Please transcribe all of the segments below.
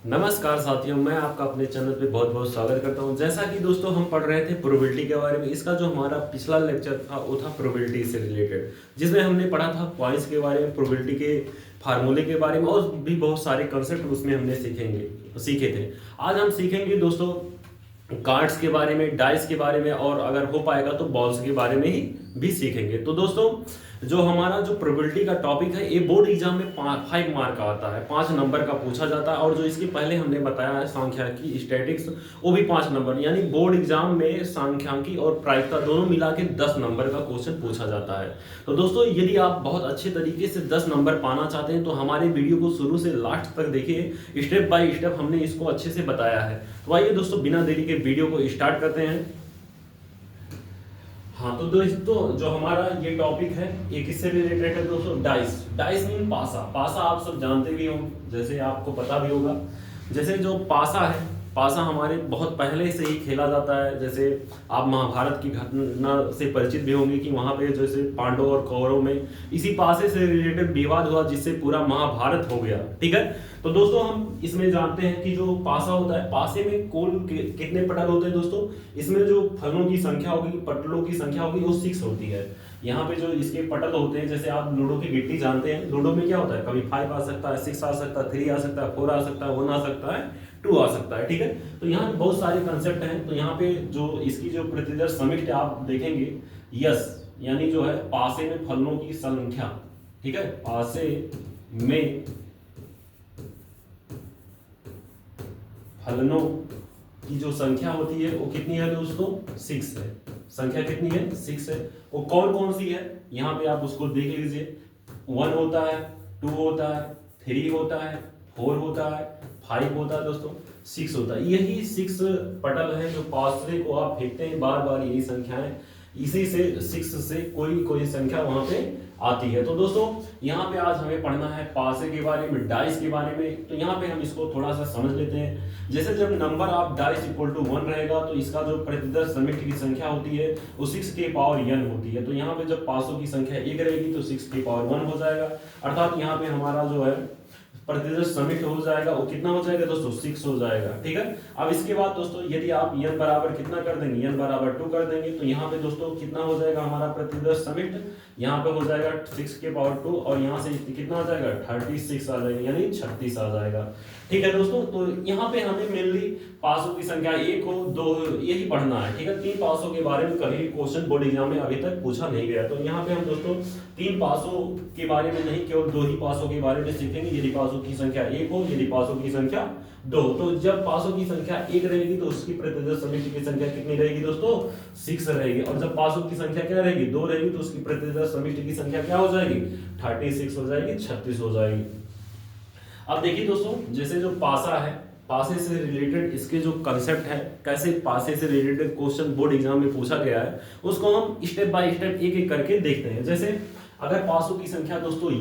नमस्कार साथियों, मैं आपका अपने चैनल पे बहुत बहुत स्वागत करता हूं। जैसा कि दोस्तों हम पढ़ रहे थे प्रोबेबिलिटी के बारे में। इसका जो हमारा पिछला लेक्चर था वो था प्रोबेबिलिटी से रिलेटेड, जिसमें हमने पढ़ा था पॉइंट्स के बारे में, प्रोबेबिलिटी के फार्मूले के बारे में और भी बहुत सारे कंसेप्ट उसमें हमने सीखे थे। आज हम सीखेंगे दोस्तों कार्ड्स के बारे में, डाइस के बारे में और अगर हो पाएगा तो बॉल्स के बारे में ही भी सीखेंगे। तो दोस्तों जो हमारा जो प्रोबेबिलिटी का टॉपिक है ये बोर्ड एग्जाम में 5 मार्क का आता है, 5 नंबर का पूछा जाता है। और जो इसके पहले हमने बताया है सांख्यिकी स्टैटिक्स, वो भी 5 नंबर, यानी बोर्ड एग्जाम में सांख्यिकी और प्रायिकता दोनों मिला के 10 नंबर का क्वेश्चन पूछा जाता है। तो दोस्तों यदि आप बहुत अच्छे तरीके से 10 नंबर पाना चाहते हैं तो हमारे वीडियो को शुरू से लास्ट तक देखिए, स्टेप बाय स्टेप हमने इसको अच्छे से बताया है। तो आइए दोस्तों बिना देरी के वीडियो को स्टार्ट करते हैं। हाँ तो दोस्तों जो हमारा ये टॉपिक है ये किससे रिलेटेड है दोस्तों? डाइस। डाइस मीन पासा। पासा आप सब जानते भी हो, जैसे आपको पता भी होगा। जैसे जो पासा है, पासा हमारे बहुत पहले से ही खेला जाता है। जैसे आप महाभारत की घटना से परिचित भी होंगे कि वहां पे जैसे पांडव और कौरव में इसी पासे से रिलेटेड विवाद हुआ जिससे पूरा महाभारत हो गया। ठीक है, तो दोस्तों हम इसमें जानते हैं कि जो पासा होता है, पासे में कुल कितने पटल होते हैं दोस्तों? इसमें जो फलों की संख्या होगी, पटलों की संख्या होगी, वो 6 होती है। यहाँ पे जो इसके पटल होते हैं, जैसे आप लूडो की गिट्टी जानते हैं, लूडो में क्या होता है, कभी 5 आ सकता है, 6 आ सकता है, 3 आ सकता है, 4 आ सकता है, 1 आ सकता है, 2 आ सकता है। ठीक है, तो यहाँ पे बहुत सारे कंसेप्ट हैं। तो यहाँ पे जो इसकी जो प्रतिदर्श समिट आप देखेंगे, यस यानी जो है पासे में फलों की संख्या। ठीक है, पासे में फलनों की जो संख्या होती है वो कितनी है दोस्तों? 6 है। संख्या कितनी है? 6 है। वो कौन कौन सी है यहाँ पे आप उसको देख लीजिए। 1 होता है, 2 होता है, 3 होता है, 4 होता है, 5 होता है दोस्तों, 6 होता है। यही 6 पटल है जो पासरे को आप फेंकते हैं बार बार, यही संख्याएं, इसी से 6 से कोई कोई संख्या वहां पे आती है। तो दोस्तों यहाँ पे आज हमें पढ़ना है पासे के बारे में, डाइस के बारे में। तो यहाँ पे हम इसको थोड़ा सा समझ लेते हैं। जैसे जब number of dice equal to 1 रहेगा तो इसका जो प्रतिदर्श समिट की संख्या होती है वो 6 के पावर n होती है। तो यहाँ पे जब पासों की संख्या 1 रहेगी तो 6 के पावर 1 हो जाएगा, अर्थात यहाँ पे हमारा जो है प्रतिदर्श समिट हो जाएगा, वो कितना हो जाएगा दोस्तों? 6 हो जाएगा। ठीक है, अब इसके बाद दोस्तों यदि आप n बराबर कितना कर देंगे, n बराबर 2 कर देंगे तो यहाँ पे दोस्तों कितना हो जाएगा हमारा प्रतिदर्श समिट? यहाँ पे हो जाएगा 6 के पावर 2 और यहाँ से कितना आ जाएगा? 36 आ जाएगा, यानी 36 आ जाएगा। ठीक है दोस्तों, तो यहाँ पे हमें मेनली पासों की संख्या 1 हो, 2 हो, यही पढ़ना है। ठीक है, 3 पासों के बारे में कभी क्वेश्चन बोर्ड एग्जाम में अभी तक पूछा नहीं गया। तो यहाँ पे हम दोस्तों 3 पासों के बारे में नहीं, केवल 2 ही पासों के बारे में सीखेंगे। यदि पासों की संख्या 1 हो, यदि पासों की संख्या 2। तो जब पासों की संख्या 1 रहेगी तो उसकी प्रतिदर्श समिति की संख्या कितनी रहेगी दोस्तों? 6 रहेगी। और जब पासों की संख्या क्या रहेगी? 2 रहेगी, तो उसकी प्रतिदर्श समिति की संख्या क्या हो जाएगी? 36 हो जाएगी, 36 हो जाएगी। अब देखिए दोस्तों, जैसे जो पासा है, पासे से रिलेटेड इसके जो कंसेप्ट है, कैसे पासे से रिलेटेड क्वेश्चन बोर्ड एग्जाम में पूछा गया है, उसको हम स्टेप बाय स्टेप एक एक करके देखते हैं। जैसे अगर पासों की संख्या दोस्तों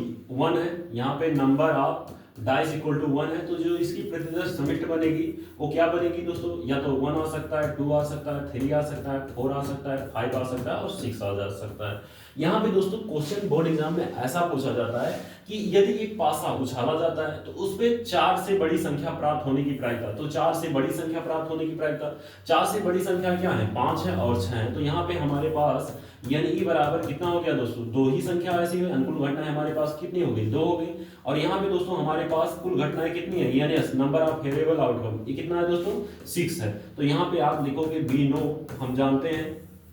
1 है, यहाँ पे number of dice equal to 1 है, तो जो इसकी प्रतिदर्श समिट बनेगी वो क्या बनेगी दोस्तों? या तो 1 आ सकता है, 2 आ सकता है, 3 आ सकता है, 4 आ सकता है, 5 आ सकता है और 6 आ जा सकता है। यहाँ पे दोस्तों क्वेश्चन बोर्ड एग्जाम में ऐसा पूछा जाता है कि यदि एक पासा उछाला जाता है तो उस पे 4 से बड़ी संख्या प्राप्त होने की प्रायिकता। तो 4 से बड़ी संख्या प्राप्त होने की प्रायिकता, 4 से बड़ी संख्या क्या है? 5 है और 6 है। तो यहाँ पे हमारे पास यानी ई बराबर कितना हो गया दोस्तों? 2 ही संख्या ऐसी है, अनुकूल घटनाएं हमारे पास कितनी हो गई? 2 हो गई। और यहाँ पे दोस्तों हमारे पास कुल घटनाएं कितनी है? यानी नंबर ऑफ फेवरेबल आउटकम, ये कितना है दोस्तों? 6 है। तो यहाँ पे आप लिखोगे बी नो। हम जानते हैं,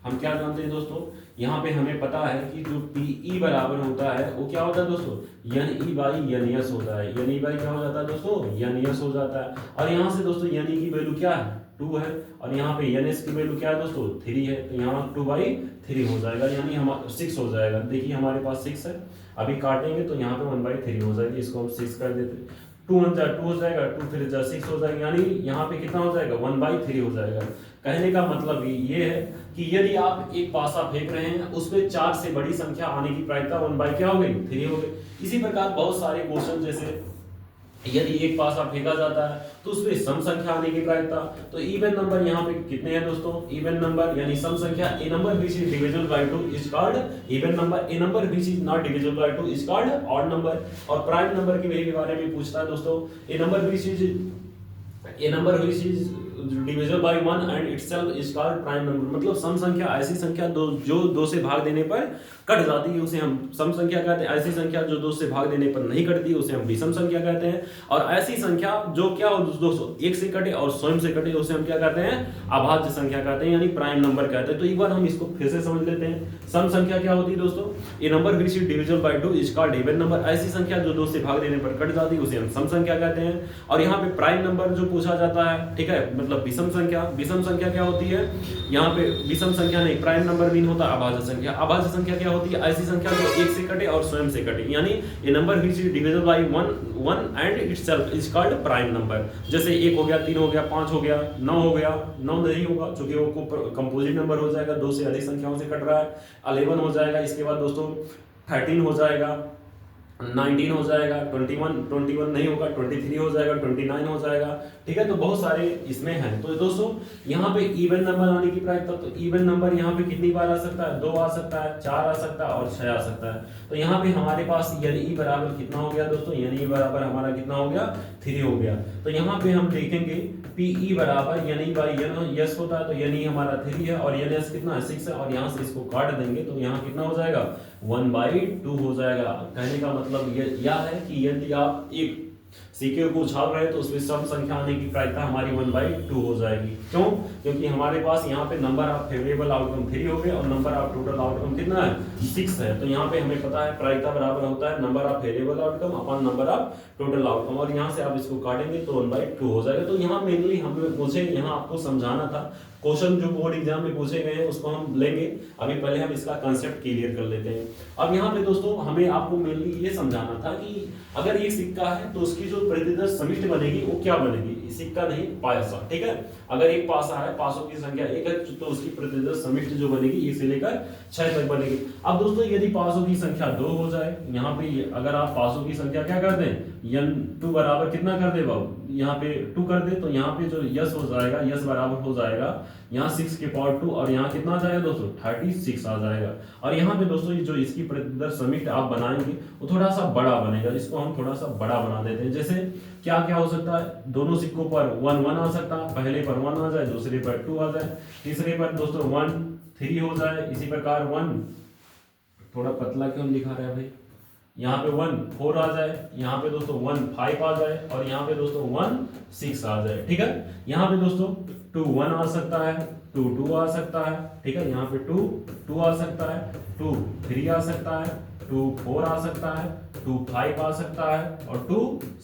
हम क्या जानते हैं दोस्तों? यहाँ पे हमें पता है कि जो पी बराबर होता है वो क्या होता है दोस्तों? N E by N S होता है। एन ई बाई क्या हो जाता है दोस्तों? एन एस हो जाता है। और यहाँ से दोस्तों एन ई की वैल्यू क्या है? 2 है। और यहाँ पे एन एस की वैल्यू क्या है दोस्तों? 3 है। तो यहाँ 2/3 हो जाएगा, यानी हमारा 6 हो जाएगा। देखिए हमारे पास 6 है, अभी काटेंगे तो यहाँ पे 1/3 हो जाएगी। इसको हम 6 कर देते, 2 1 2 हो जाएगा, 2 3 6 हो जाएगा, यानी यहाँ पे कितना हो जाएगा? 1/3 हो जाएगा। कहने का मतलब ये है कि यदि आप एक पासा फेंक रहे हैं उस पे 4 से बड़ी संख्या आने की प्रायिकता 1 क्या हो गई? 3 हो गई। इसी प्रकार बहुत सारे क्वेश्चन, जैसे यदि एक पासा फेंका जाता है तो उसपे सम संख्या आने की प्रायिकता। तो इवन नंबर यहाँ पे कितने हैं दोस्तों? इवन नंबर यानी सम संख्या, a number which is divisible by 2 is called even number, a number which is not divisible by 2 is called odd number. और प्राइम नंबर के बारे में पूछता है दोस्तों, a number which is a number which is divisible by 1 and itself is called prime number. मतलब सम संख्या ऐसी संख्या जो 2 से भाग देने पर कट जाती है उसे हम सम संख्या कहते हैं। ऐसी संख्या जो 2 से भाग देने पर नहीं कटती उसे हम विषम संख्या कहते हैं। और ऐसी संख्या जो क्या हो दोस्तों 1 से कटे और स्वयं से कटे उसे हम क्या कहते हैं, अभाज्य संख्या कहते हैं, यानी प्राइम नंबर कहते हैं। तो एक बार हम इसको फिर से समझ लेते हैं। सम संख्या क्या होती है दोस्तों, a number which is divisible by 2 is called even number. ऐसी संख्या जो 2 से भाग देने पर कट जाती है उसे हम सम संख्या कहते हैं। और यहाँ पे प्राइम नंबर जो पूछा जाता है, ठीक है, मतलब विषम संख्या। विषम संख्या क्या होती है, यहाँ पे विषम संख्या नहीं, प्राइम नंबर मीन होता है अभाज्य संख्या। अभाज्य संख्या क्या होती है, ऐसी संख्या जो 1 से कटे और स्वयं से कटे, यानी a number which is divisible by 1 and itself is called prime number. जैसे 1 हो गया, 3 हो गया, 5 हो गया, 9 हो गया। 9 नहीं होगा क्योंकि वो कंपोजिट नंबर हो जाएगा, 2 से अधिक संख्याओं से कट रहा है। 11 हो जाएगा, इसके बाद दोस्तों 13 हो जाएगा, 19 हो जाएगा, 21 नहीं होगा, 23 हो जाएगा, 29 हो जाएगा, ठीक है। तो बहुत सारे इसमें हैं। तो दोस्तों यहाँ पे इवन नंबर आने की प्रायिकता, तो इवन नंबर यहाँ पे कितनी बार आ सकता है, 2 आ सकता है, 4 आ सकता है और 6 आ सकता है। तो यहाँ पे हमारे पास यानी बराबर कितना हो गया दोस्तों, यानी बराबर हमारा कितना हो गया, 3 हो गया। तो यहाँ पे हम देखेंगे पी बराबर यानी बाई एन यस होता है, तो यानी हमारा 3 है और एन एस कितना है 6 है, और यहाँ से इसको काट देंगे तो यहाँ कितना हो जाएगा 1/2 हो जाएगा। कहने का मतलब यह है कि यदि आप एक सिक्के को उछाल रहे हैं तो उसमें सम संख्या आने की प्रायिकता हमारी 1/2 हो जाएगी। क्यों, क्योंकि हमारे पास यहाँ पे नंबर ऑफ फेवरेबल आउटकम 3 हो गए और नंबर ऑफ टोटल आउटकम कितना है 6 है। तो यहाँ पे हमें पता है प्रायिकता बराबर होता है number of favourable outcome upon number of total outcome, और यहाँ से आप इसको काटेंगे तो 1/2 हो जाएगा। तो यहाँ मेनली मुझे यहाँ आपको समझाना था, क्वेश्चन जो बोर्ड एग्जाम में पूछे गए हैं उसको हम लेंगे। अभी पहले हम इसका कांसेप्ट क्लियर कर लेते हैं। अब यहाँ पे दोस्तों हमें आपको मेनली ये समझाना था कि अगर एक सिक्का है तो उसकी जो प्रतिदर्श समिष्ट बनेगी वो क्या बनेगी, सिक्का नहीं पासा, ठीक है। अगर एक पासा है, पासों की संख्या 1 है तो उसकी प्रतिदर्श समिष्ट जो बनेगी 1 से लेकर 6 तक बनेगी। अब दोस्तों यदि पासों की संख्या 2 हो जाए, यहाँ पे अगर आप पासों की संख्या क्या कर दें, n2 बराबर कितना कर दे बाबू, यहाँ पे 2 कर दे, तो यहाँ पे जो यस हो जाएगा, यस बराबर हो जाएगा यहाँ 6 के पावर 2 और यहाँ कितना आ जाएगा दोस्तों 36 आ जाएगा। और यहाँ पे दोस्तों जो इसकी प्रतिदर्श समिष्ट आप बनाएंगे वो थोड़ा सा बड़ा बनेगा, इसको हम थोड़ा सा बड़ा बना देते हैं। जैसे क्या क्या हो सकता है, दोनों सिक्कों पर 1 1 आ सकता है, पहले पर 1 आ जाए, दूसरे पर 2 आ जाए, तीसरे पर दोस्तों 1 3 हो जाए, इसी प्रकार 1 थोड़ा पतला क्यों लिखा रहा है भाई, यहाँ पे 1 4 आ जाए, यहाँ पे दोस्तों 1 5 आ जाए और यहाँ पे दोस्तों 1 6 आ जाए, ठीक है। यहाँ पे दोस्तों 2 1 आ सकता है, 2 2 आ सकता है, ठीक है। यहाँ पे 2 2 आ सकता है, 2 3 आ सकता है, 2 4 आ सकता है, 2 5 आ सकता है और 2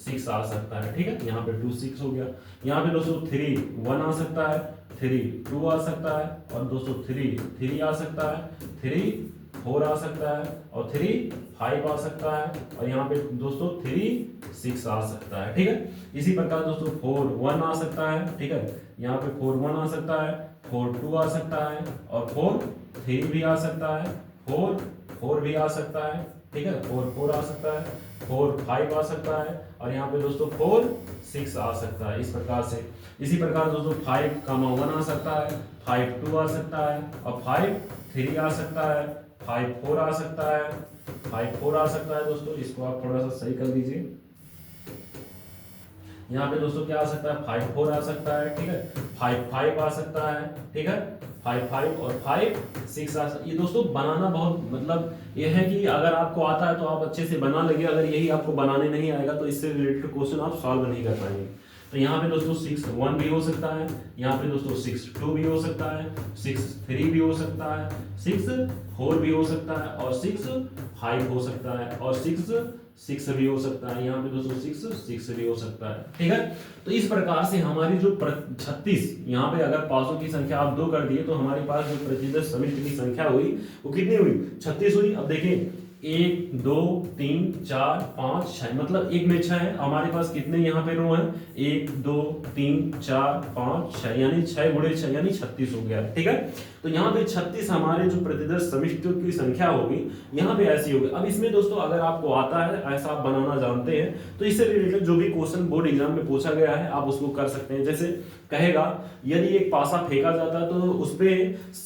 6 आ सकता है, ठीक है। यहाँ पे 2 6 हो गया। यहाँ पे दोस्तों 3 1 आ सकता है, 3 2 आ सकता है और दोस्तों 3 3 आ सकता है, 3 4 आ सकता है और 3 5 आ सकता है और यहाँ पे दोस्तों 3 6 आ सकता है, ठीक है। इसी प्रकार दोस्तों 4 1 आ सकता है, ठीक है। यहाँ पे 4 1 आ सकता है, 4 2 आ सकता है और 4 3 भी आ सकता है, 4 4 भी आ सकता है, ठीक है। 4 4 आ सकता है, 4 5 आ सकता है और यहाँ पे दोस्तों 4 6 आ सकता है, इस प्रकार से। इसी प्रकार दोस्तों 5 1 आ सकता है, 5 2 आ सकता है और 5 3 आ सकता है, 5 4 आ सकता है, 5 4 आ सकता है दोस्तों। इसको आप थोड़ा सा सही कर दीजिए। यहाँ पे दोस्तों क्या आ सकता है 5 4 आ सकता है, ठीक है। 5 5 आ सकता है, ठीक है। 5 5 और 5 6 आ सकता है। ये दोस्तों बनाना बहुत मतलब ये है कि अगर आपको आता है तो आप अच्छे से बना लेंगे, अगर यही आपको बनाने नहीं आएगा तो इससे रिलेटेड क्वेश्चन आप सॉल्व नहीं कर पाएंगे। तो यहाँ पे दोस्तों 6 1 भी हो सकता है, यहाँ पे दोस्तों 6 2 भी हो सकता है, 6 3 भी हो सकता है, 6 4 भी हो सकता है और 6 5 हो सकता है और 6 6 भी हो सकता है। यहाँ पे दोस्तों 6 भी हो सकता है, ठीक है। तो इस प्रकार से हमारी जो 36 यहाँ पे अगर पासों की संख्या आप 2 कर दिए तो हमारे पास जो प्रतिदर्श समिष्ट की संख्या हुई वो कितनी हुई 36 हुई। अब देखिए 1 2 3 4 5 6 मतलब एक में 6 है, हमारे पास कितने यहाँ पे रो हैं 1 2 3 4 5 6 यानी 6 गुणे 6 यानी 36 हो गया, ठीक है। तो यहाँ पे 36 हमारे जो प्रतिदर्श समिष्ट की संख्या होगी यहाँ पे ऐसी होगी। अब इसमें दोस्तों अगर आपको आता है ऐसा आप बनाना जानते हैं तो इससे रिलेटेड जो भी क्वेश्चन बोर्ड एग्जाम में पूछा गया है आप उसको कर सकते हैं। जैसे कहेगा यदि एक पासा फेंका जाता है तो उस पे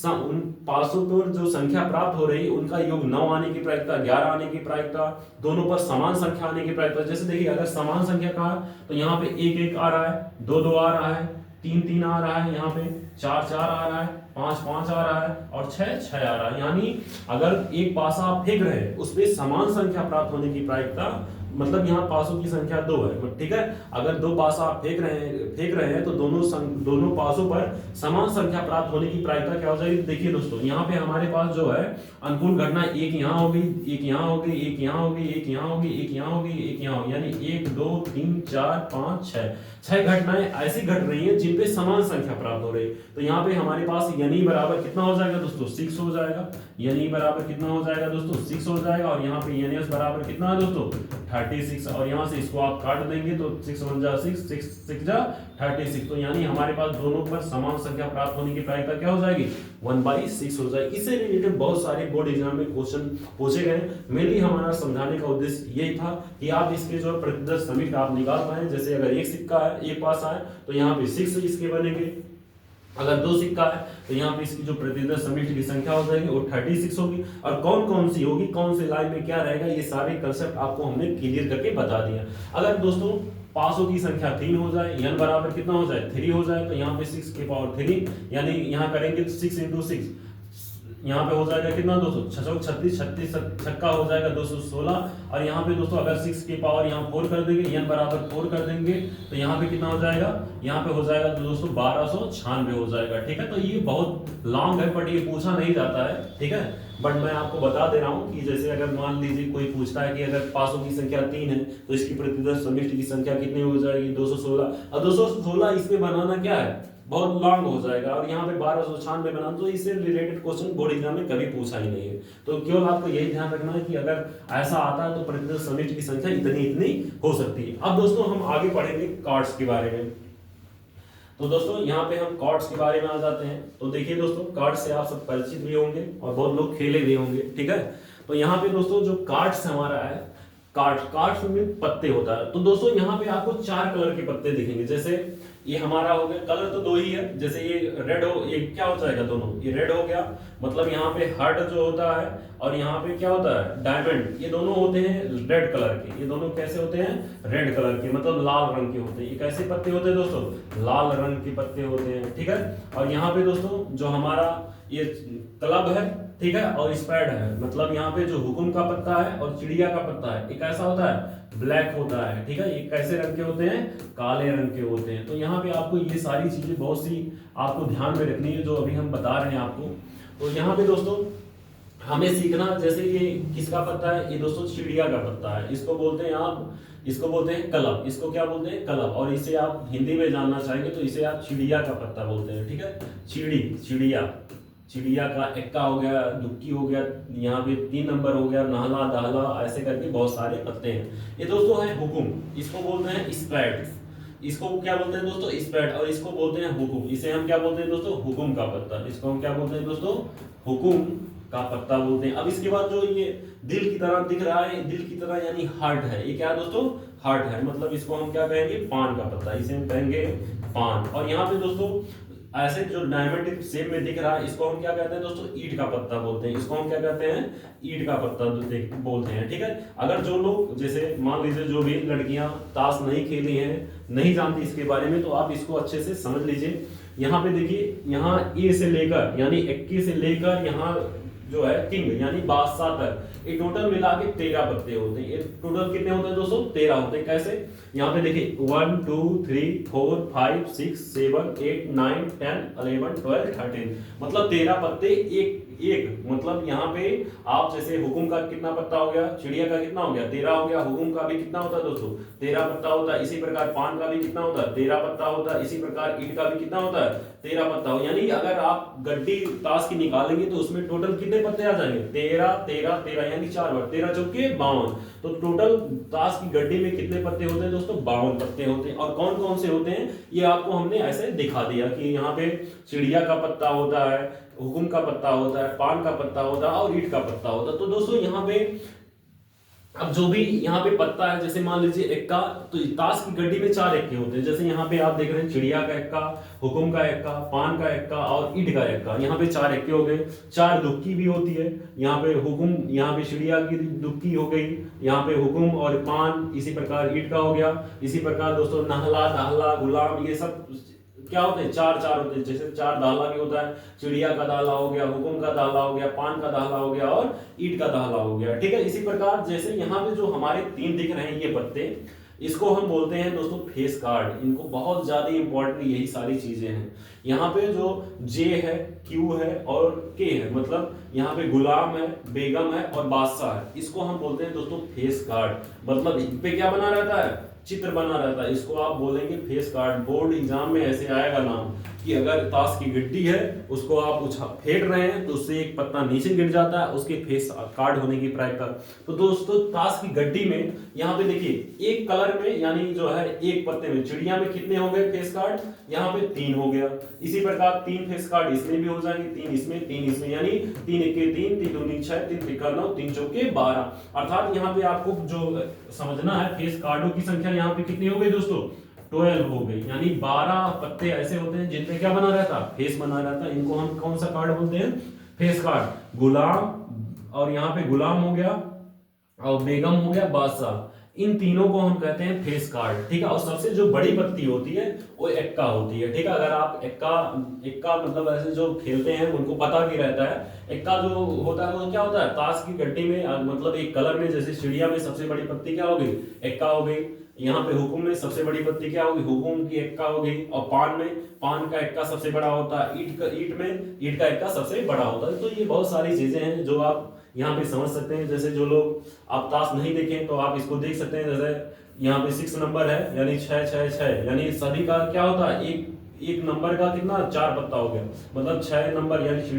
उन पासों पर जो संख्या प्राप्त हो रही उनका योग 9 आने की प्रायिकता 11 आने की प्रायिकता, दोनों पर समान संख्या आने की प्रायिकता। जैसे देखिए अगर समान संख्या का तो यहाँ पे 1 1 आ रहा है, 2 2 आ रहा है, 3 3 आ रहा है, यहाँ पे 4 4 आ रहा है, 5 5 आ रहा है और 6 6 आ रहा है। यानी अगर एक पासा आप फेंक रहे हैं उसमें समान संख्या प्राप्त होने की प्रायिकता, मतलब यहाँ पासों की संख्या 2 है, ठीक है। अगर 2 पासा आप फेंक रहे हैं तो दोनों पासों पर समान संख्या प्राप्त होने की प्रायिकता क्या हो जाएगी। देखिए दोस्तों यहाँ पे हमारे पास जो है अनुकूल घटना एक यहाँ हो गई, एक यहाँ हो गई, एक यहाँ हो गई, एक यहाँ हो गई, एक यहाँ हो गई, एक यहाँ हो गई, यानी 1 2 3 4 5 6 घटनाएं ऐसी घट रही हैं जिन पे समान संख्या प्राप्त हो रही है। तो यहाँ पे हमारे पास यानी बराबर कितना हो जाएगा दोस्तों, 6 हो जाएगा। यानी बराबर कितना हो जाएगा दोस्तों, 6 हो जाएगा। और यहाँ पे यानी बराबर कितना है दोस्तों, 36। और यहाँ से इसको आप काट देंगे तो 6 1 जा 6 6 6 जा 36। तो यानी हमारे पास दोनों पर समान संख्या प्राप्त होने की प्रायिकता क्या हो जाएगी, 1/6 हो जाएगी। इससे रिलेटेड बहुत सारे बोर्ड एग्जाम में क्वेश्चन पूछे गए। मेनली हमारा समझाने का उद्देश्य यही था कि आप इसके जो प्रतिदर्श समीट आप निकाल पाए। जैसे अगर एक सिक्का है, एक पासा है तो यहाँ पे 6 इसके बनेंगे। अगर 2 सिक्का है तो यहाँ पे इसकी जो प्रतिदर्श समिष्टि की संख्या हो जाएगी वो 36 होगी। और कौन कौन सी होगी, कौन से लाइन में क्या रहेगा, ये सारे कंसेप्ट आपको हमने क्लियर करके बता दिया। अगर दोस्तों पासों की संख्या 3 हो जाए, n बराबर कितना हो जाए, 3 हो जाए, तो यहाँ पे 6 की पावर 3, यानी यहाँ करेंगे तो 6 × 6 यहाँ पे हो जाएगा कितना दोस्तों, 36 36 छक्का हो जाएगा 216। और यहाँ पे दोस्तों अगर 6 की पावर यहाँ 4 कर देंगे, n बराबर 4 कर देंगे तो यहाँ पे कितना हो जाएगा, यहाँ पे हो जाएगा तो दोस्तों 1296 हो जाएगा, ठीक है। तो ये बहुत लॉन्ग है बट ये पूछा नहीं जाता है, ठीक है। बट मैं आपको बता दे रहा हूँ कि जैसे अगर मान लीजिए कोई पूछता है कि अगर पासों की संख्या 3 है तो इसकी प्रतिदर्श समिष्टि की संख्या कितनी हो जाएगी, 216। और 216 इसमें बनाना क्या है, बहुत लॉन्ग हो जाएगा। और यहाँ पे 1296 बनाना, तो इससे रिलेटेड क्वेश्चन बोर्ड एग्जाम में कभी पूछा ही नहीं है। तो केवल आपको यही ध्यान रखना है कि अगर ऐसा आता है तो प्रतिदर्श समिष्टि की संख्या इतनी इतनी हो सकती है। अब दोस्तों हम आगे पढ़ेंगे कॉर्ड्स के बारे में। तो दोस्तों यहाँ पे हम कॉर्ड्स के बारे में आ जाते हैं। तो देखिए दोस्तों कार्ड्स से आप सब परिचित भी होंगे और बहुत लोग खेले भी होंगे, ठीक है। तो यहाँ पे दोस्तों जो कार्ड्स हमारा है, कार्ड्स में पत्ते होता है। तो दोस्तों यहाँ पे आपको 4 कलर के पत्ते दिखेंगे। जैसे ये हमारा हो गया, कलर तो 2 ही है। जैसे ये रेड हो, ये क्या हो जाएगा दोनों, ये रेड हो गया, मतलब यहाँ पे हार्ट जो होता है और यहाँ पे क्या होता है डायमंड, ये दोनों होते हैं रेड कलर के। ये दोनों कैसे होते हैं, रेड कलर के, मतलब लाल रंग के होते हैं। ये कैसे पत्ते होते हैं दोस्तों, लाल रंग के पत्ते होते हैं, ठीक है। और यहाँ पे दोस्तों जो हमारा ये क्लब है, ठीक है, और स्पैड है, मतलब यहाँ पे जो हुकुम का पत्ता है और चिड़िया का पत्ता है, ये कैसा होता है, ब्लैक होता है, ठीक है। ये कैसे रंग के होते हैं, काले रंग के होते हैं। तो यहाँ पे आपको ये सारी चीजें बहुत सी आपको ध्यान में रखनी है जो अभी हम बता रहे हैं आपको। तो यहाँ पे दोस्तों हमें सीखना, जैसे ये किसका पत्ता है, ये दोस्तों चिड़िया का पत्ता है। इसको बोलते हैं आप, इसको बोलते हैं कलब। इसको क्या बोलते हैं, कलब। और इसे आप हिंदी में जानना चाहेंगे तो इसे आप चिड़िया का पत्ता बोलते हैं, ठीक है। चिड़िया, चिड़िया का एक्का हो गया, दुक्की हो गया, यहाँ पे 3 नंबर हो गया, नहला दहला, ऐसे करके बहुत सारे पत्ते हैं। ये दोस्तों है हुकुम, इसको बोलते हैं स्प्रैड। इसको क्या बोलते हैं दोस्तों, स्प्रैड। और इसको बोलते हैं हुकुम, इसे हम क्या बोलते हैं दोस्तों, हुकुम का पत्ता। इसको हम क्या बोलते हैं दोस्तों, हुकुम का पत्ता बोलते हैं। अब इसके बाद जो ये दिल की तरह दिख रहा है, दिल की तरह यानी हार्ट है, ये क्या है दोस्तों, हार्ट है, मतलब इसको हम क्या कहेंगे, पान का पत्ता, इसे हम कहेंगे पान। और यहाँ पे दोस्तों ऐसे जो डायमंड शेप में दिख रहा है, इसको हम क्या कहते हैं दोस्तों, ईंट का पत्ता बोलते हैं। इसको हम क्या कहते हैं, ईंट का पत्ता बोलते हैं, ठीक है। अगर जो लोग, जैसे मान लीजिए जो भी लड़कियां ताश नहीं खेली हैं, नहीं जानती इसके बारे में, तो आप इसको अच्छे से समझ लीजिए। यहाँ पे देखिए, यहाँ ए से लेकर यानी 21 से लेकर यहाँ जो है किंग यानी बादशाह तक, ये टोटल मिला के 13 पत्ते होते हैं। ये टोटल कितने होते हैं दोस्तों, 13 होते हैं। कैसे, यहाँ पे देखिए 1 2 3 4 5 6 7 8 9 10 11 12 13, मतलब 13 पत्ते एक, मतलब यहाँ पे आप जैसे हुकुम का कितना पत्ता हो गया, चिड़िया का कितना हो गया, 13 हो गया। हुकुम का भी कितना होता है दोस्तों, 13 पत्ता होता है। इसी प्रकार पान का भी कितना होता है, 13 पत्ता होता है। इसी प्रकार ईंट का भी कितना होता है, 13 पत्ता हो। यानी अगर आप गड्डी ताश की निकालेंगे तो उसमें टोटल कितने पत्ते आ जाएंगे, 13 13 13, यानी 4 बार 13 चौके 52। तो टोटल ताश की गड्डी में कितने पत्ते होते हैं दोस्तों, 52 पत्ते होते हैं। और कौन कौन से होते हैं ये आपको हमने ऐसे दिखा दिया कि यहाँ पे चिड़िया का पत्ता होता है, हुकुम का पत्ता होता है, पान का पत्ता होता है और ईंट का पत्ता होता है। तो दोस्तों यहाँ पे अब जो भी यहाँ पे पत्ता है, जैसे मान लीजिए एक्का, तो ताश की गड्डी में 4 एक्के होते हैं। जैसे यहाँ पे आप देख रहे हैं चिड़िया का एक्का, हुकुम का एक्का, पान का एक्का और ईंट का एक्का, यहाँ पे 4 एक्के हो गए। 4 दुक्की भी होती है, यहाँ पे हुकुम, यहाँ पे चिड़िया की दुक्की हो गई, यहाँ पे हुकुम और पान, इसी प्रकार ईंट का हो गया। इसी प्रकार दोस्तों नहला, दाहला, गुलाम, ये सब क्या होते हैं, 4 होते हैं। जैसे 4 दाहला भी होता है, चिड़िया का दाहला हो गया, हुकुम का दाहला हो गया, पान का दाहला हो गया और ईंट का दाहला हो गया। ठीक है, इसी प्रकार जैसे यहाँ पे जो हमारे 3 दिख रहे हैं ये पत्ते, इसको हम बोलते हैं दोस्तों फेस कार्ड। इनको बहुत ज्यादा इंपॉर्टेंट यही सारी चीजें हैं। यहाँ पे जो जे है, क्यू है और के है, मतलब यहाँ पे गुलाम है, बेगम है और बादशाह है, इसको हम बोलते हैं दोस्तों फेस कार्ड। मतलब इन पे क्या बना रहता है, चित्र बना रहता है, इसको आप बोलेंगे फेस कार्ड। बोर्ड एग्जाम में ऐसे आएगा नाम कि अगर ताश की गड्डी है, उसको आप फेंक रहे हैं तो उससे एक पत्ता नीचे गिर जाता है, उसके फेस कार्ड होने की प्रायिकता। तो दोस्तों ताश की गड्डी में यहाँ पे देखिए एक कलर में, यानी जो है एक पत्ते में, चिड़िया में कितने हो गए फेस कार्ड, यहाँ पे 3 हो गया। इसी प्रकार 3 फेस कार्ड इसमें भी हो जाएंगे, 3 इसमें, 3 इसमें, यानी 3 1 3, 3 2 6, 3 3 9, 3 4 12। अर्थात यहाँ पे आपको जो समझना है, फेस कार्डों की संख्या यहाँ पे कितनी हो गई दोस्तों, 12 हो गई। यानी 12 पत्ते ऐसे होते हैं जिनमें क्या बना रहता है, फेस बना रहता है। इनको हम कौन सा कार्ड बोलते हैं, फेस कार्ड। गुलाम, और यहाँ पे गुलाम हो गया और बेगम हो गया, बादशाह, इन तीनों को हम कहते हैं फेस कार्ड। ठीक है, और सबसे जो बड़ी पत्ती होती है वो एक्का होती है। ठीक है, अगर आप एक्का एक्का मतलब ऐसे जो खेलते हैं उनको पता भी रहता है, एक्का जो होता है वो क्या होता है, ताश की गड्डी में मतलब एक कलर में, जैसे चिड़िया में सबसे बड़ी पत्ती क्या हो गई, एक्का हो गई। यहाँ पे हुकुम में सबसे बड़ी पत्ती क्या होगी, हुकुम की एक्का हो गई। और पान में पान का एक्का सबसे बड़ा होता है, ईंट में ईंट का एक्का सबसे बड़ा होता है। तो ये बहुत सारी चीजें हैं जो आप यहाँ पे समझ सकते हैं। जैसे जो लोग आप ताश नहीं देखें तो आप इसको देख सकते हैं। जैसे यहाँ पे 6 नंबर है, यानी 6 6 6, यानी सभी का क्या होता है, एक नंबर का कितना, 4 पत्ता हो गया, मतलब 6 नंबर, यानी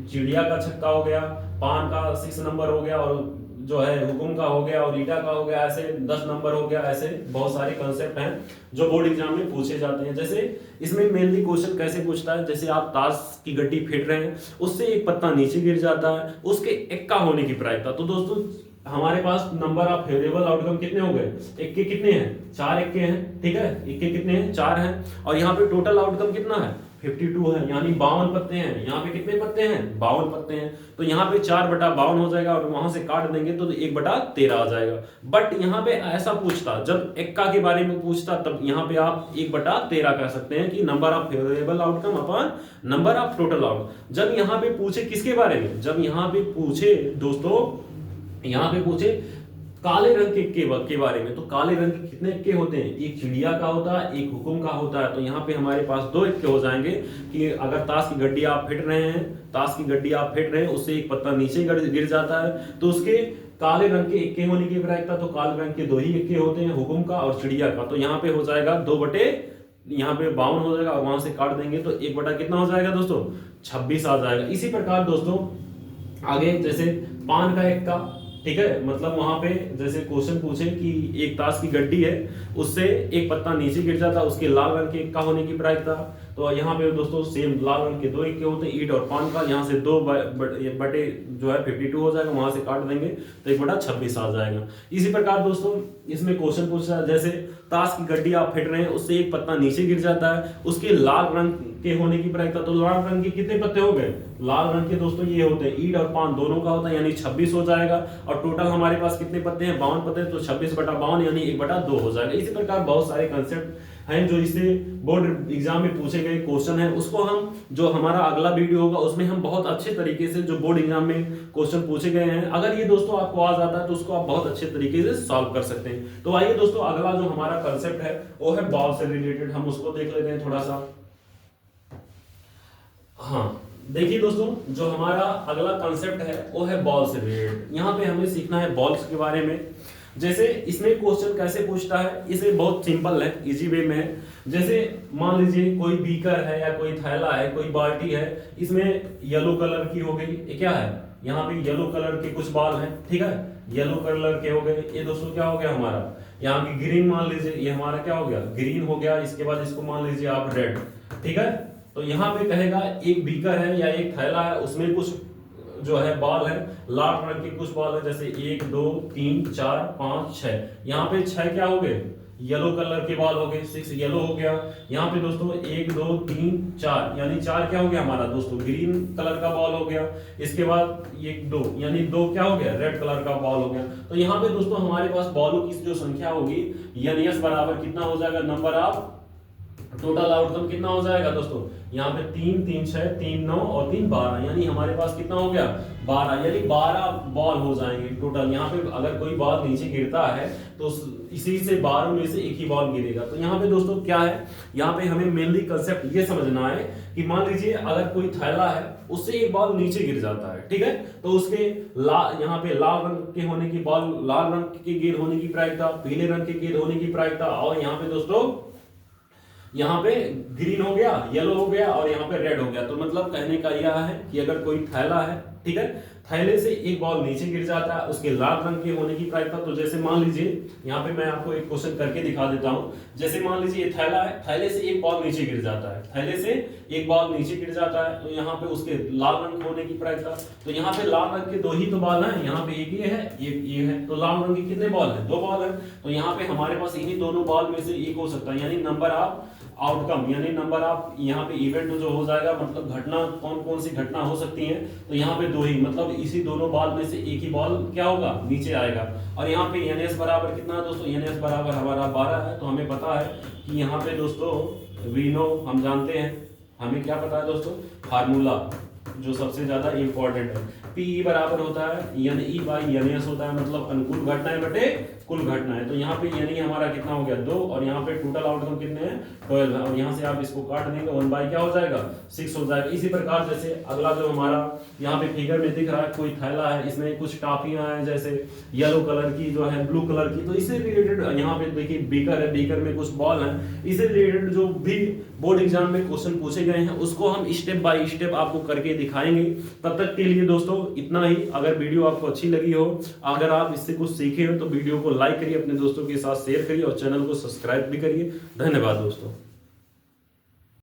चिड़िया का छक्का हो गया, पान का 6 नंबर हो गया, और जो है हुकुम का हो गया और ईटा का हो गया, ऐसे 10 नंबर हो गया। ऐसे बहुत सारे कंसेप्ट हैं जो बोर्ड एग्जाम में पूछे जाते हैं। जैसे इसमें मेनली क्वेश्चन कैसे पूछता है, जैसे आप ताश की गड्डी फेंक रहे हैं, उससे एक पत्ता नीचे गिर जाता है, उसके एक्का होने की प्रायिकता। तो दोस्तों हमारे पास नंबर ऑफ फेवरेबल आउटकम कितने हो गए, एक्के कितने हैं, 4 एक्के हैं। ठीक है, एक्के कितने हैं, 4 हैं। और यहाँ पे टोटल आउटकम कितना है, 52 है, यानी 52 पत्ते हैं। यहाँ पे कितने पत्ते हैं, 52 पत्ते हैं। तो यहाँ पे 4/52 हो जाएगा, और वहां से काट देंगे तो 1/13 आ जाएगा। बट यहाँ पे ऐसा पूछता, जब एक्का के बारे में पूछता, तब यहाँ पे आप 1/13 कह सकते हैं कि number of favourable outcome upon number of total out. जब यहाँ पे पूछे किसके बारे में, जब यहाँ पे पूछे दोस्तों, यहाँ पे पूछे काले रंग के एक्के के बारे में, तो काले रंग के कितने एक्के होते हैं, एक चिड़िया का होता है, एक हुकुम का होता है। तो यहाँ पे हमारे पास 2 एक्के हो जाएंगे कि अगर ताश की गड्डी आप फेंक रहे हैं, ताश की गड्डी आप फेंक रहे हैं, उससे एक पत्ता नीचे गिर जाता है, तो उसके काले रंग के एक्के होने की प्रायिकता, तो काले रंग के 2 ही एक्के होते हैं, हुकुम का और चिड़िया का। तो यहाँ पे हो जाएगा 2 यहाँ पे 52 हो जाएगा, और वहां से काट देंगे तो 1 कितना हो जाएगा दोस्तों, 26 आ जाएगा। इसी प्रकार दोस्तों आगे जैसे पान का एक्का, ठीक है, मतलब वहां पे जैसे क्वेश्चन पूछे कि एक ताश की गड्डी है, उससे एक पत्ता नीचे गिर जाता, उसके लाल रंग के एक्का होने की प्रायिकता। तो यहाँ पे दोस्तों सेम लाल रंग के 2 एक्के होते हैं, ईंट और पान का। यहाँ से 2 बटे जो है 52 हो जाएगा, वहां से काट देंगे तो 1/26 आ जाएगा। इसी प्रकार दोस्तों इसमें क्वेश्चन पूछा है, जैसे ताश की गड्डी आप फेंक रहे हैं, उससे एक पत्ता नीचे गिर जाता है, उसके लाल रंग के होने की प्रायिकता। तो लाल रंग के कितने पत्ते हो गए, लाल रंग के दोस्तों ये होते हैं, ईंट और पान दोनों का होता है, यानी 26 हो जाएगा। और टोटल हमारे पास कितने पत्ते हैं, 52 पत्ते, तो 26/52 यानी 1/2 हो जाएगा। इसी प्रकार बहुत सारे कंसेप्ट हैं जो इससे बोर्ड एग्जाम में पूछे गए क्वेश्चन है, उसको हम जो हमारा अगला वीडियो होगा उसमें हम बहुत अच्छे तरीके से जो बोर्ड एग्जाम में क्वेश्चन पूछे गए हैं, अगर ये दोस्तों आपको आ जाता है तो उसको आप बहुत अच्छे तरीके से सॉल्व कर सकते हैं। तो आइए दोस्तों अगला जो हमारा कंसेप्ट है वो है बॉल से रिलेटेड, हम उसको देख लेते हैं थोड़ा सा। हाँ देखिए दोस्तों, जो हमारा अगला कंसेप्ट है वो है बॉल से रिलेटेड। यहाँ पे हमें सीखना है बॉल्स के बारे में। जैसे इसमें क्वेश्चन कैसे पूछता है, इसे बहुत सिंपल है, इजी वे में है। जैसे मान लीजिए कोई बीकर है या कोई थैला है, कोई बाल्टी है, इसमें येलो कलर की हो गई, ये क्या है, यहाँ पे येलो कलर के कुछ बाल हैं, ठीक है, येलो कलर के हो गए। ये दोस्तों क्या हो गया हमारा, यहाँ पे ग्रीन मान लीजिए, ये हमारा क्या हो गया, ग्रीन हो गया। इसके बाद इसको मान लीजिए आप रेड, ठीक है। तो यहाँ पे कहेगा एक बीकर है या एक थैला है, उसमें कुछ जो है बॉल है, लाल रंग के कुछ बॉल है, जैसे 1 2 3 4 5 6, यहाँ पे 6 क्या हो गए, येलो कलर के बॉल हो गए, 6 येलो हो गया। यहाँ पे दोस्तों 1 2 3 4 यानी 4 क्या हो गया हमारा दोस्तों, ग्रीन कलर का बॉल हो गया। इसके बाद 1 2 यानी 2 क्या हो गया, रेड कलर का बॉल हो गया। तो यहाँ पे दोस्तों हमारे पास बॉलों की जो संख्या होगी एनएस बराबर कितना हो जाएगा, नंबर ऑफ टोटल आउटकम कितना हो जाएगा दोस्तों, यहाँ पे 3 3 6 3 9 और 3 12, यानी हमारे पास कितना हो गया 12, यानी 12 बॉल हो जाएंगे टोटल। यहाँ पे अगर कोई बॉल नीचे गिरता है तो इसी से 12 में से एक ही बॉल गिरेगा। तो यहाँ पे दोस्तों क्या है, यहाँ पे हमें मेनली कंसेप्ट ये समझना है कि मान लीजिए अगर कोई थैला है उससे एक बॉल नीचे गिर जाता है, ठीक है, तो उसके यहाँ पे लाल रंग के होने की बॉल, लाल रंग के गेंद होने की प्रायिकता, पीले रंग के गेंद होने की प्रायिकता, और यहाँ पे दोस्तों यहाँ पे ग्रीन हो गया, येलो हो गया और यहाँ पे रेड हो गया। तो मतलब कहने का यह है कि अगर कोई थैला है, ठीक है, थैले से एक बॉल नीचे गिर जाता है, उसके लाल रंग के होने की प्रायिकता, तो जैसे मान लीजिए यहाँ पे मैं आपको एक क्वेश्चन करके दिखा देता हूं। जैसे मान लीजिए ये थैला है, थैले से एक बॉल नीचे गिर जाता है, थैले से एक बॉल नीचे गिर जाता है, तो यहाँ पे उसके लाल रंग होने की प्रायिकता, तो यहाँ पे लाल रंग के 2 ही तो बॉल हैं, यहाँ पे एक ये है, एक ये है, तो लाल रंग के कितने बॉल है, 2 बॉल है। तो यहाँ पे हमारे पास इन्हीं दोनों बॉल में से एक हो सकता है, यानी नंबर ऑफ आउटकम, यानी नंबर ऑफ यहाँ पे इवेंट जो हो जाएगा, मतलब घटना कौन कौन सी घटना हो सकती है, तो यहाँ पे 2 ही, मतलब इसी दोनों बॉल में से एक ही बॉल क्या होगा, नीचे आएगा। और यहाँ पे एनएस बराबर कितना है दोस्तों, एनएस बराबर हमारा 12 है। तो हमें पता है कि यहाँ पे दोस्तों वी नो, हम जानते हैं, हमें क्या पता है दोस्तों, फार्मूला जो सबसे ज्यादा इंपॉर्टेंट है, पीई बराबर होता है एनई बाई एनएस होता है, मतलब अनुकूल घटनाएं बटे कुल घटनाएं। तो यहाँ पे एनई हमारा कितना हो गया 2, और यहाँ पे टोटल आउटकम कितने हैं 12 है, और यहाँ से आप इसको काट देंगे 1 बाई क्या हो जाएगा 6 हो जाएगा। इसी प्रकार जैसे अगला जो हमारा यहाँ पे फिगर में दिख रहा है, कोई थैला है, इसमें कुछ टॉफियां हैं जैसे येलो कलर की जो है, ब्लू कलर की, तो इससे रिलेटेड यहाँ पे देखिए बीकर है, बीकर में कुछ बॉल है, इससे रिलेटेड जो भी बोर्ड एग्जाम में क्वेश्चन पूछे गए हैं उसको हम स्टेप बाय स्टेप आपको करके दिखाएंगे। तब तक के लिए दोस्तों इतना ही। अगर वीडियो आपको अच्छी लगी हो, अगर आप इससे कुछ सीखे हो, तो वीडियो को लाइक करिए, अपने दोस्तों के साथ शेयर करिए और चैनल को सब्सक्राइब भी करिए। धन्यवाद दोस्तों।